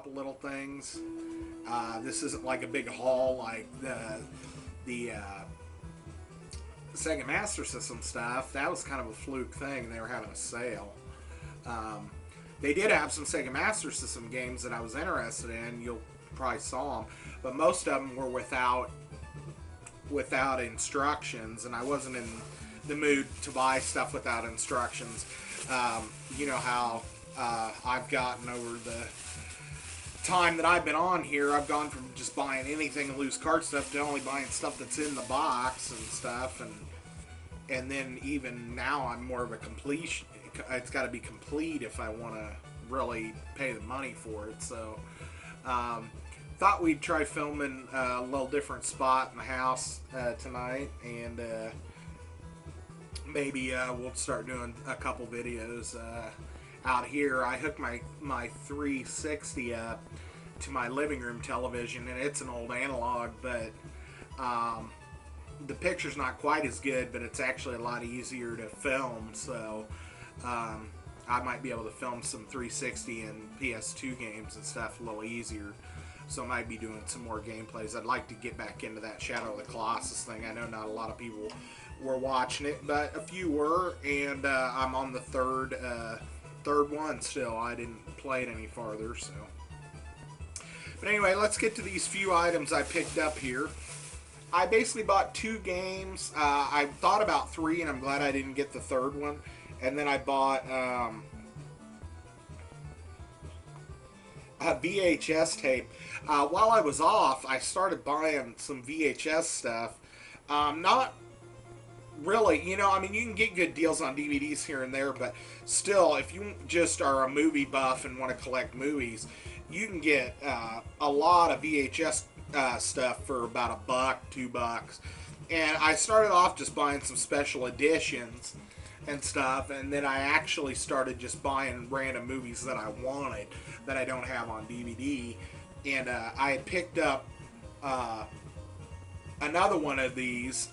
couple little things. This isn't like a big haul like the Sega Master System stuff. That was kind of a fluke thing. They were having a sale. They did have some Sega Master System games that I was interested in. You'll probably saw them, but most of them were without instructions, and I wasn't in the mood to buy stuff without instructions. You know how I've gotten over the time that I've been on here. I've gone from just buying anything loose card stuff to only buying stuff that's in the box and stuff, and then even now I'm more of a completion. It's got to be complete if I want to really pay the money for it. So thought we'd try filming a little different spot in the house tonight, and maybe we'll start doing a couple videos out here. I hooked my 360 up to my living room television, and it's an old analog, but the picture's not quite as good, but it's actually a lot easier to film, so I might be able to film some 360 and PS2 games and stuff a little easier. So I might be doing some more gameplays. I'd like to get back into that Shadow of the Colossus thing. I know not a lot of people were watching it, but a few were, and I'm on the third one still. I didn't play it any farther, so. But anyway, let's get to these few items I picked up here. I basically bought 2 games. I thought about 3, and I'm glad I didn't get the third one. And then I bought a VHS tape. While I was off, I started buying some VHS stuff. Not really, you know, I mean, you can get good deals on DVDs here and there, but still, if you just are a movie buff and want to collect movies, you can get a lot of VHS stuff for about $1, $2. And I started off just buying some special editions and stuff, and then I actually started just buying random movies that I wanted that I don't have on DVD. And I had picked up another one of these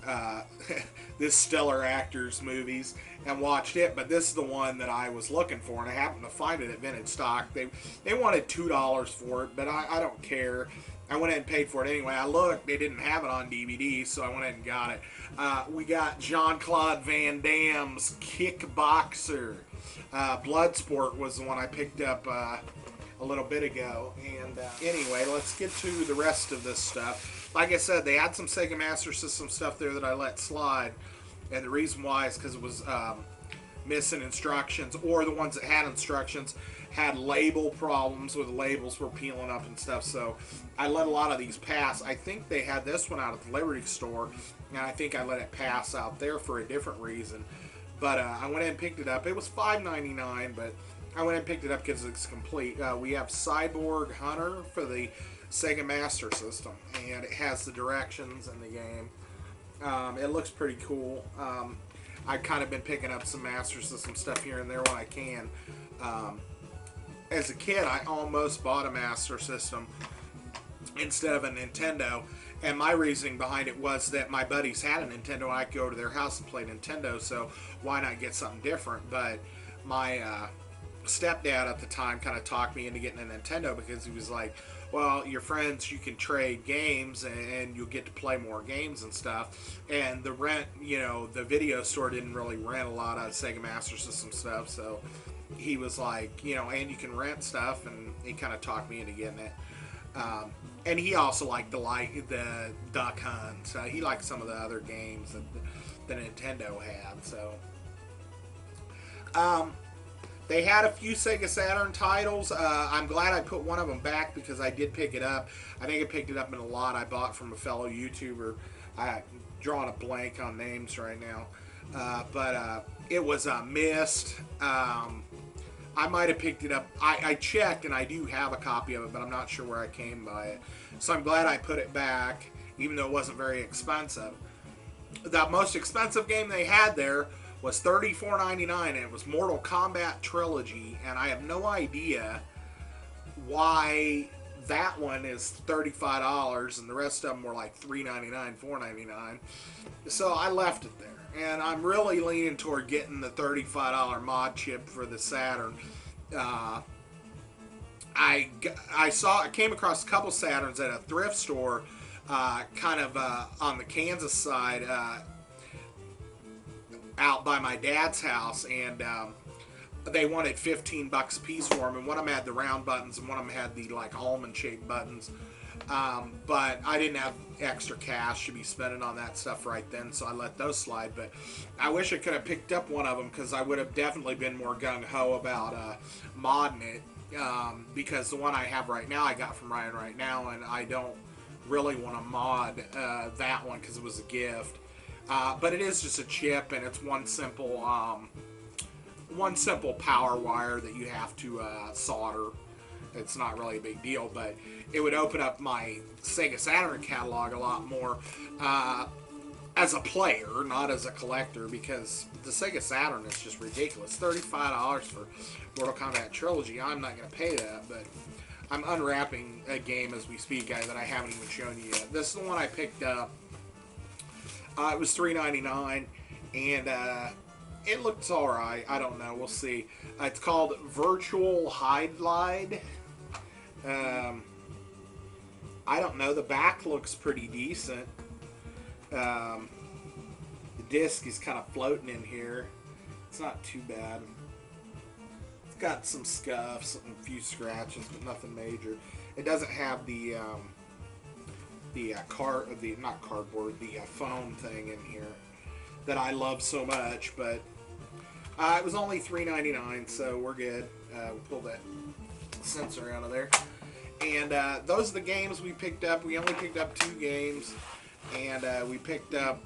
this Stellar Actors movies and watched it, but this is the one that I was looking for, and I happened to find it at Vintage Stock. They wanted $2 for it, but I don't care. I went ahead and paid for it anyway. I looked, they didn't have it on DVD, so I went ahead and got it. We got Jean-Claude Van Damme's Kickboxer. Bloodsport was the one I picked up a little bit ago. And anyway, let's get to the rest of this stuff. Like I said, they had some Sega Master System stuff there that I let slide, and the reason why is because it was missing instructions, or the ones that had instructions had label problems where the labels were peeling up and stuff, so I let a lot of these pass. I think they had this one out at the Liberty store, and I think I let it pass out there for a different reason. But I went in and picked it up. It was $5.99, but I went in and picked it up because it's complete. We have Cyborg Hunter for the Sega Master System, and it has the directions in the game. It looks pretty cool. I've kind of been picking up some Master System stuff here and there when I can. As a kid, I almost bought a Master System instead of a Nintendo, and my reasoning behind it was that my buddies had a Nintendo and I could go to their house and play Nintendo, so why not get something different? But my stepdad at the time kind of talked me into getting a Nintendo because he was like, well, your friends, you can trade games and you'll get to play more games and stuff. And the rent, you know, the video store didn't really rent a lot of Sega Master System stuff, so he was like, you know, and you can rent stuff, and he kind of talked me into getting it. And he also liked the Duck Hunt, so he liked some of the other games that the Nintendo had, so. They had a few Sega Saturn titles. I'm glad I put one of them back because I did pick it up. I think I picked it up in a lot I bought from a fellow YouTuber. I'm drawing a blank on names right now. But it was Myst. I might have picked it up. I checked, and I do have a copy of it, but I'm not sure where I came by it. So I'm glad I put it back, even though it wasn't very expensive. The most expensive game they had there was $34.99, and it was Mortal Kombat Trilogy, and I have no idea why that one is $35 and the rest of them were like $3.99, $4.99. So I left it there, and I'm really leaning toward getting the $35 mod chip for the Saturn. I came across a couple Saturns at a thrift store, kind of on the Kansas side, out by my dad's house, and they wanted $15 a piece for them, and one of them had the round buttons, and one of them had the like almond shaped buttons. But I didn't have extra cash to be spending on that stuff right then, so I let those slide. But I wish I could have picked up one of them, because I would have definitely been more gung-ho about modding it, because the one I have right now I got from Ryan right now, and I don't really want to mod that one because it was a gift. But it is just a chip, and it's one simple power wire that you have to solder. It's not really a big deal, but it would open up my Sega Saturn catalog a lot more as a player, not as a collector, because the Sega Saturn is just ridiculous. $35 for Mortal Kombat Trilogy. I'm not going to pay that, but I'm unwrapping a game as we speak, guys, that I haven't even shown you yet. This is the one I picked up. It was $3.99, and it looks alright. I don't know. We'll see. It's called Virtual Hide. I don't know. The back looks pretty decent. The disc is kind of floating in here. It's not too bad. It's got some scuffs and a few scratches, but nothing major. It doesn't have the foam thing in here that I love so much, but it was only $3.99, so we're good. We'll pull that sensor out of there. And those are the games we picked up. We only picked up 2 games, and we picked up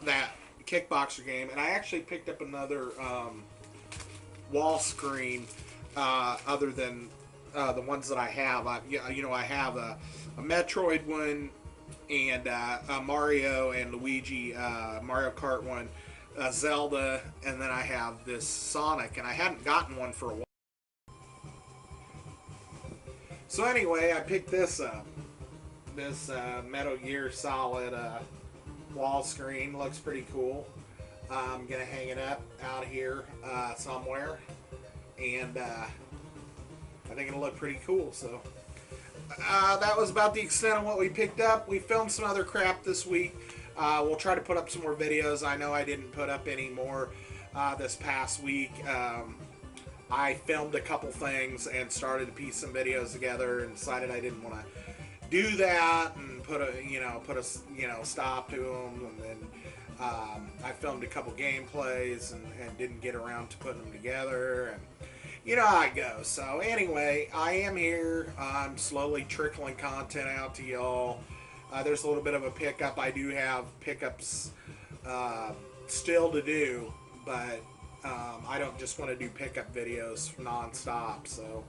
that Kickboxer game, and I actually picked up another wall screen other than the ones that I have. I have a Metroid one, and a Mario and Luigi Mario Kart one, Zelda, and then I have this Sonic, and I hadn't gotten one for a while. So anyway, I picked this up. This Metal Gear Solid wall screen. Looks pretty cool. I'm going to hang it up out here somewhere, and I think it'll look pretty cool. So that was about the extent of what we picked up. We filmed some other crap this week. We'll try to put up some more videos. I know I didn't put up any more this past week. I filmed a couple things and started to piece some videos together, and decided I didn't want to do that and put a stop to them. And then I filmed a couple gameplays and didn't get around to putting them together. And you know how it goes. So anyway, I am here. I'm slowly trickling content out to y'all. There's a little bit of a pickup. I do have pickups still to do, but I don't just want to do pickup videos non-stop. So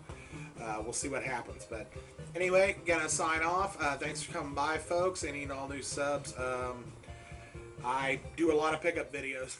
we'll see what happens. But anyway, gonna sign off. Thanks for coming by, folks. Any and all new subs. I do a lot of pickup videos.